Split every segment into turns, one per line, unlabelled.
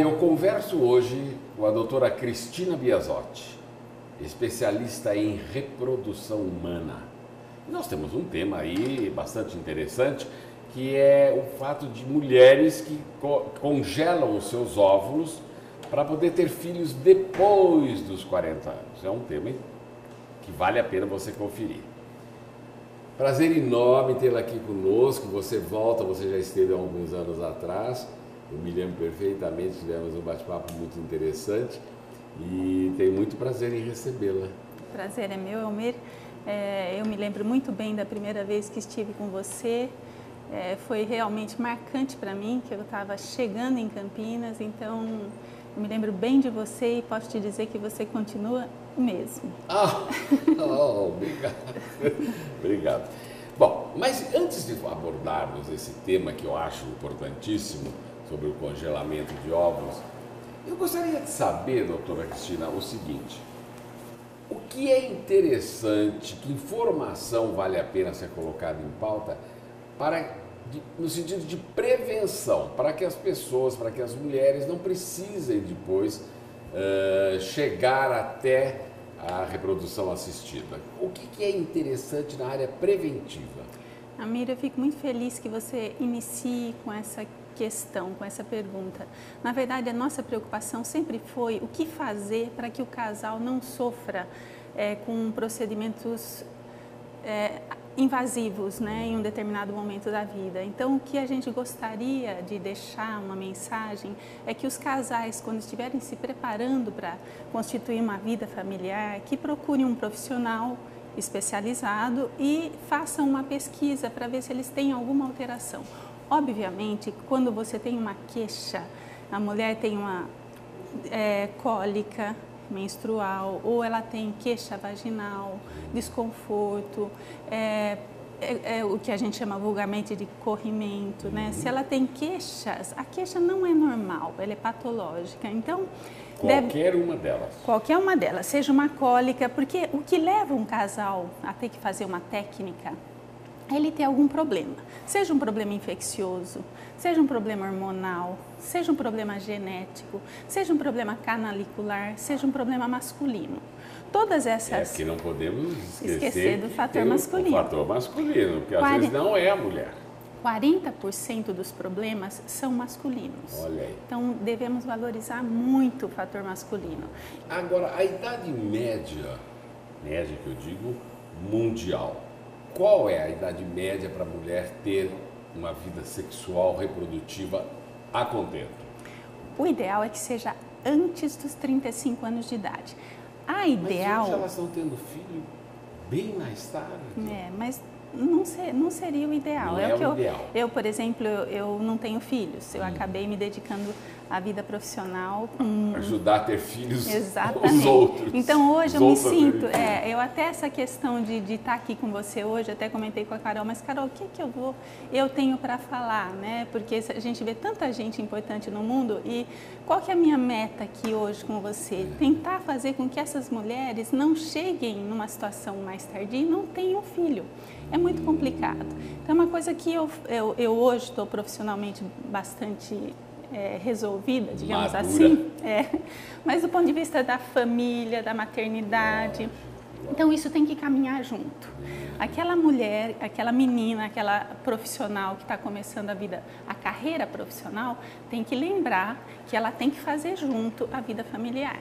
eu converso hoje com a doutora Cristina Biasotti, especialista em reprodução humana. Nós temos um tema aí bastante interessante, que é o fato de mulheres que congelam os seus óvulos para poder ter filhos depois dos 40 anos. É um tema que vale a pena você conferir. Prazer enorme tê-la aqui conosco. Você volta, você já esteve há alguns anos atrás. Eu me lembro perfeitamente, tivemos um bate-papo muito interessante e tenho muito prazer em recebê-la.
O prazer é meu, Elmir. Eu me lembro muito bem da primeira vez que estive com você. Foi realmente marcante para mim, que eu estava chegando em Campinas, então eu me lembro bem de você e posso te dizer que você continua o mesmo.
Obrigado. Obrigado. Bom, mas antes de abordarmos esse tema que eu acho importantíssimo, sobre o congelamento de óvulos, eu gostaria de saber, doutora Cristina, o seguinte: o que é interessante, que informação vale a pena ser colocada em pauta no sentido de prevenção, para que as pessoas, para que as mulheres não precisem depois chegar até a reprodução assistida? O que é interessante na área preventiva?
Amira, eu fico muito feliz que você inicie com essa questão, com essa pergunta. Na verdade, a nossa preocupação sempre foi o que fazer para que o casal não sofra com procedimentos invasivos, né, em um determinado momento da vida. Então, o que a gente gostaria de deixar uma mensagem é que os casais, quando estiverem se preparando para constituir uma vida familiar, que procurem um profissional especializado e façam uma pesquisa para ver se eles têm alguma alteração. Obviamente, quando você tem uma queixa, a mulher tem uma cólica menstrual ou ela tem queixa vaginal, desconforto, o que a gente chama vulgarmente de corrimento, né? Se ela tem queixas, a queixa não é normal, ela é patológica. Então, qualquer uma delas, seja uma cólica, porque o que leva um casal a ter que fazer uma técnica é ele ter algum problema, seja um problema infeccioso, seja um problema hormonal, seja um problema genético, seja um problema canalicular, seja um problema masculino. Todas essas...
porque não podemos
esquecer do fator masculino.
O fator masculino, porque às vezes não é a mulher.
40% dos problemas são masculinos.
Olha aí.
Então, devemos valorizar muito o fator masculino.
Agora, a idade média que eu digo, mundial, qual é a idade média para a mulher ter uma vida sexual reprodutiva a contento?
O ideal é que seja antes dos 35 anos de idade. Mas
hoje elas estão tendo filho bem mais tarde.
Mas não seria o ideal.
Não é o ideal.
Eu, por exemplo, eu não tenho filhos. Eu acabei me dedicando à vida profissional.
Ajudar a ter filhos.
Exatamente.
Os outros.
Então, hoje eu me sinto... eu até essa questão de estar aqui com você hoje, até comentei com a Carol, mas Carol, o que eu tenho para falar, né? Porque a gente vê tanta gente importante no mundo e qual que é a minha meta aqui hoje com você? Tentar fazer com que essas mulheres não cheguem numa situação mais tardia e não tenham filho. É muito complicado. Então, é uma coisa que eu hoje estou profissionalmente bastante resolvida, digamos assim. Mas do ponto de vista da família, da maternidade, então isso tem que caminhar junto. Aquela mulher, aquela menina, aquela profissional que está começando a carreira profissional, tem que lembrar que ela tem que fazer junto a vida familiar.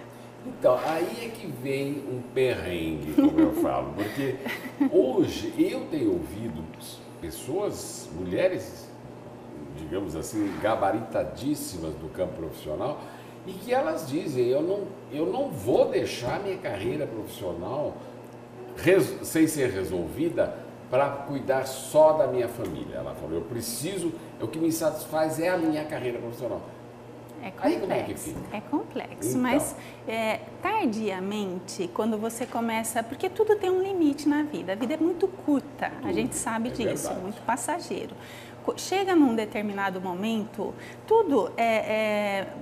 Então, aí é que vem um perrengue, como eu falo, porque hoje eu tenho ouvido pessoas, mulheres, digamos assim, gabaritadíssimas do campo profissional, e que elas dizem, eu não vou deixar minha carreira profissional sem ser resolvida para cuidar só da minha família. Ela falou, o que me satisfaz é a minha carreira profissional.
É complexo,
aí como é que fica?
É complexo,
então,
mas tardiamente, quando você começa, porque tudo tem um limite na vida, a vida é muito curta, a gente sabe disso,
verdade.
muito passageiro. Chega num determinado momento,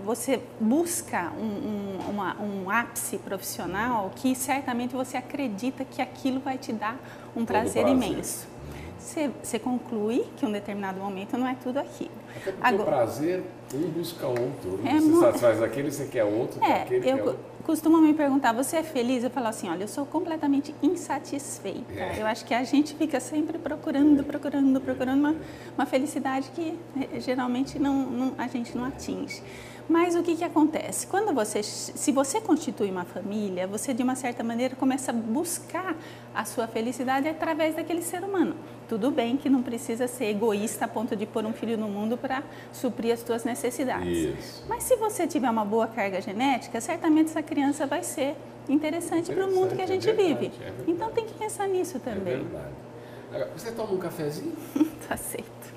você busca um ápice profissional que certamente você acredita que aquilo vai te dar um prazer imenso. Você conclui que um determinado momento não é tudo aquilo.
Até porque o prazer, um busca outro.
É
você satisfaz aquele, você quer outro, aquele quer outro.
Costumo me perguntar, você é feliz? Eu falo assim, olha, eu sou completamente insatisfeita. Eu acho que a gente fica sempre procurando uma felicidade que geralmente a gente não atinge. Mas o que acontece? Se você constitui uma família, você de uma certa maneira começa a buscar a sua felicidade através daquele ser humano. Tudo bem que não precisa ser egoísta a ponto de pôr um filho no mundo para suprir as suas necessidades.
Isso.
Mas se você tiver uma boa carga genética, certamente essa criança vai ser interessante para o mundo que a gente vive. Então tem que pensar nisso também.
É verdade. Agora, você toma um cafezinho?
Tá certo.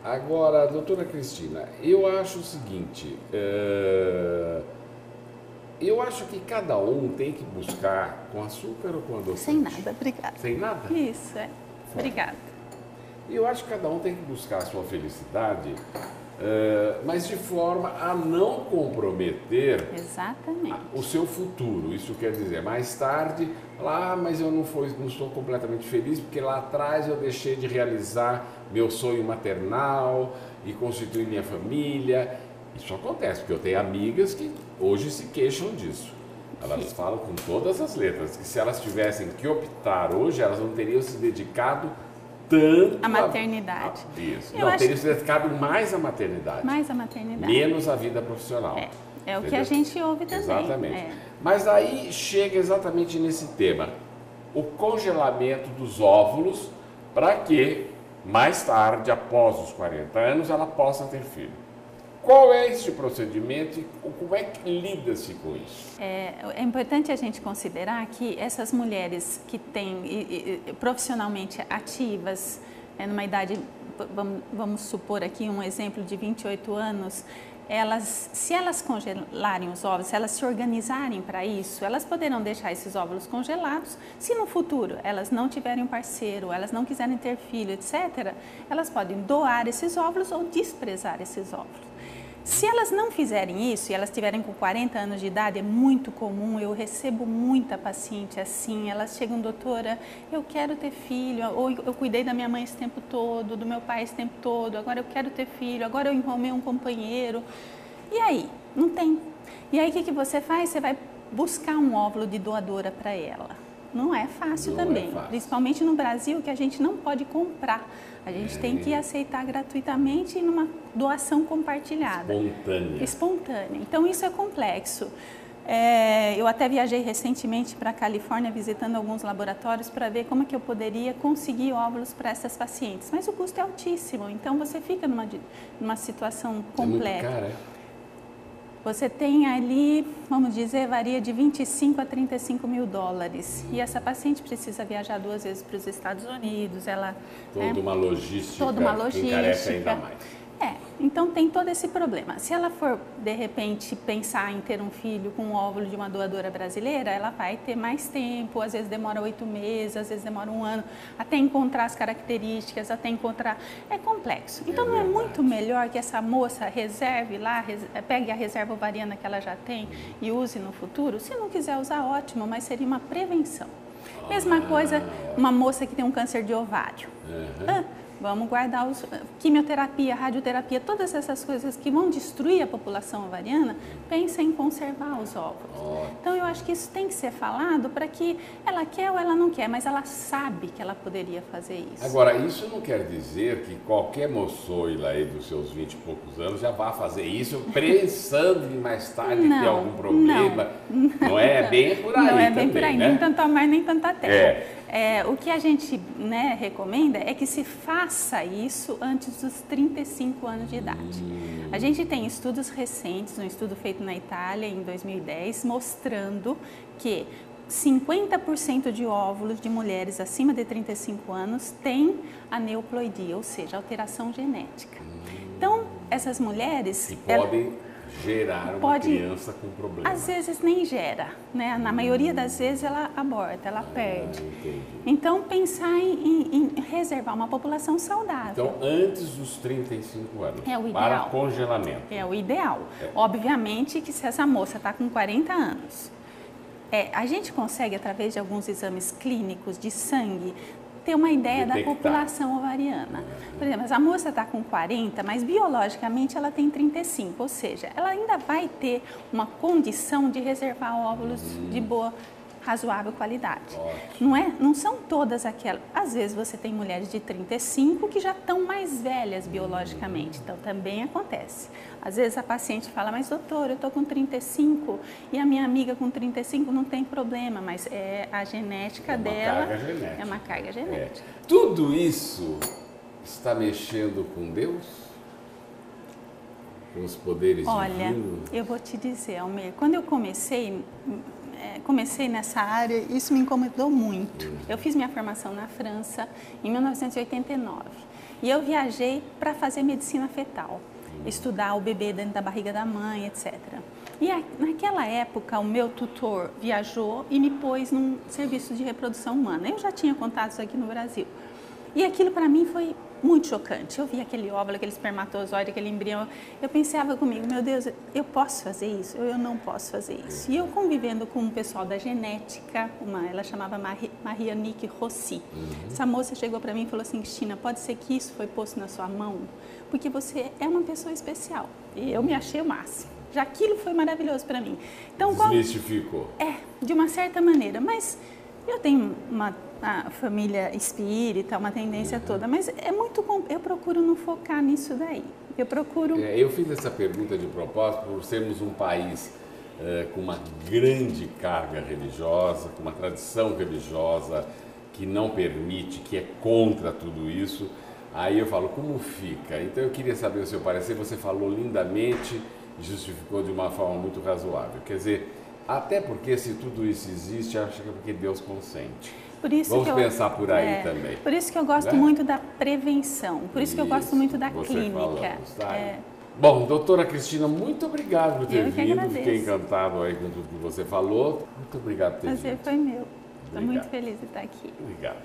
Agora, doutora Cristina, eu acho o seguinte, eu acho que cada um tem que buscar com açúcar ou com adoçante?
Sem nada, obrigada.
Sem nada?
Isso, obrigada.
Eu acho que cada um tem que buscar a sua felicidade, mas de forma a não comprometer o seu futuro. Isso quer dizer, mais tarde, mas eu não sou completamente feliz porque lá atrás eu deixei de realizar meu sonho maternal e constituir minha família. Isso acontece, porque eu tenho amigas que hoje se queixam disso. Elas falam com todas as letras que se elas tivessem que optar hoje, elas não teriam se dedicado tanto
a maternidade.
Isso. Não, teriam se dedicado mais à maternidade.
Mais à maternidade.
Menos à vida profissional.
É o que a gente ouve também.
Exatamente. Mas aí chega exatamente nesse tema, o congelamento dos óvulos para que mais tarde, após os 40 anos, ela possa ter filho. Qual é esse procedimento e como é que lida-se com isso?
É importante a gente considerar que essas mulheres que têm profissionalmente ativas, numa idade, vamos supor aqui um exemplo de 28 anos, se elas congelarem os óvulos, se elas se organizarem para isso, elas poderão deixar esses óvulos congelados. Se no futuro elas não tiverem um parceiro, elas não quiserem ter filho, etc., elas podem doar esses óvulos ou desprezar esses óvulos. Se elas não fizerem isso e elas tiverem com 40 anos de idade, é muito comum, eu recebo muita paciente assim, elas chegam, doutora, eu quero ter filho, ou eu cuidei da minha mãe esse tempo todo, do meu pai esse tempo todo, agora eu quero ter filho, agora eu arrumei um companheiro. E aí? Não tem. E aí o que você faz? Você vai buscar um óvulo de doadora para ela. Não é fácil também, principalmente no Brasil, que a gente não pode comprar. A gente tem que aceitar gratuitamente numa doação compartilhada. Espontânea. Então, isso é complexo. Eu até viajei recentemente para a Califórnia visitando alguns laboratórios para ver como é que eu poderia conseguir óvulos para essas pacientes. Mas o custo é altíssimo, então você fica numa situação complexa.
É muito caro,
Você tem ali, vamos dizer, varia de 25 a 35 mil dólares. E essa paciente precisa viajar 2 vezes para os Estados Unidos.
Toda uma logística que encarece ainda mais.
Então tem todo esse problema. Se ela for, de repente, pensar em ter um filho com um óvulo de uma doadora brasileira, ela vai ter mais tempo, às vezes demora 8 meses, às vezes demora 1 ano, até encontrar as características, até encontrar... É complexo. Então não é muito melhor que essa moça reserve lá, pegue a reserva ovariana que ela já tem e use no futuro? Se não quiser usar, ótimo, mas seria uma prevenção. Mesma coisa, uma moça que tem um câncer de ovário. Vamos guardar quimioterapia, radioterapia, todas essas coisas que vão destruir a população ovariana, pensa em conservar os óvulos. Então, eu acho que isso tem que ser falado para que ela quer ou ela não quer, mas ela sabe que ela poderia fazer isso.
Agora, isso não quer dizer que qualquer moçoila aí dos seus 20 e poucos anos já vá fazer isso pensando em mais tarde ter algum problema. Não é bem por aí.
Não é bem
também,
por aí,
né?
Nem tanto a mar, nem tanta terra. O que a gente recomenda é que se faça isso antes dos 35 anos de idade. A gente tem estudos recentes, um estudo feito na Itália em 2010, mostrando que 50% de óvulos de mulheres acima de 35 anos têm aneuploidia, ou seja, alteração genética. Então, essas mulheres...
E podem gerar uma criança com problema.
Às vezes nem gera, né? Na maioria das vezes ela aborta, ela perde.
Entendi.
Então, pensar em reservar uma população saudável.
Então, antes dos 35 anos,
é o ideal.
Para congelamento.
É o ideal. Obviamente que se essa moça está com 40 anos, a gente consegue, através de alguns exames clínicos de sangue, ter uma ideia da
Detectar.
população ovariana. Por exemplo, a moça está com 40, mas biologicamente ela tem 35, ou seja, ela ainda vai ter uma condição de reservar óvulos de boa, razoável qualidade. Não são todas aquelas. Às vezes você tem mulheres de 35 que já estão mais velhas biologicamente, então também acontece. Às vezes a paciente fala, mas doutor, eu estou com 35 e a minha amiga com 35 não tem problema, mas a genética dela é uma carga genética.
Tudo isso está mexendo com Deus? Com os poderes divinos?
Olha, eu vou te dizer, Almir, quando eu comecei nessa área, isso me incomodou muito. Eu fiz minha formação na França em 1989 e eu viajei para fazer medicina fetal, estudar o bebê dentro da barriga da mãe, etc. E naquela época o meu tutor viajou e me pôs num serviço de reprodução humana. Eu já tinha contatos aqui no Brasil. E aquilo para mim foi muito chocante. Eu vi aquele óvulo, aquele espermatozoide, aquele embrião. Eu pensava comigo, meu Deus, eu posso fazer isso ou eu não posso fazer isso? E eu convivendo com um pessoal da genética, ela chamava Marianique Rossi. Essa moça chegou para mim e falou assim, Cristina, pode ser que isso foi posto na sua mão? Porque você é uma pessoa especial. E eu me achei o máximo. Já aquilo foi maravilhoso para mim. Então,
Desmistificou.
De uma certa maneira, mas eu tenho uma família espírita, uma tendência toda, mas eu procuro não focar nisso daí. Eu procuro...
Eu fiz essa pergunta de propósito por sermos um país com uma grande carga religiosa, com uma tradição religiosa que não permite, que é contra tudo isso. Aí eu falo, como fica? Então eu queria saber o seu parecer, você falou lindamente, justificou de uma forma muito razoável. Quer dizer, até porque se tudo isso existe, acho que é porque Deus consente. Vamos pensar por aí também.
Por isso que eu gosto muito da prevenção, por isso que eu gosto muito da clínica.
Falamos, tá? Bom, doutora Cristina, muito obrigado por ter vindo, fiquei encantado aí com tudo que você falou. Muito obrigado por ter vindo.
Prazer foi meu, estou muito feliz de estar aqui.
Obrigado.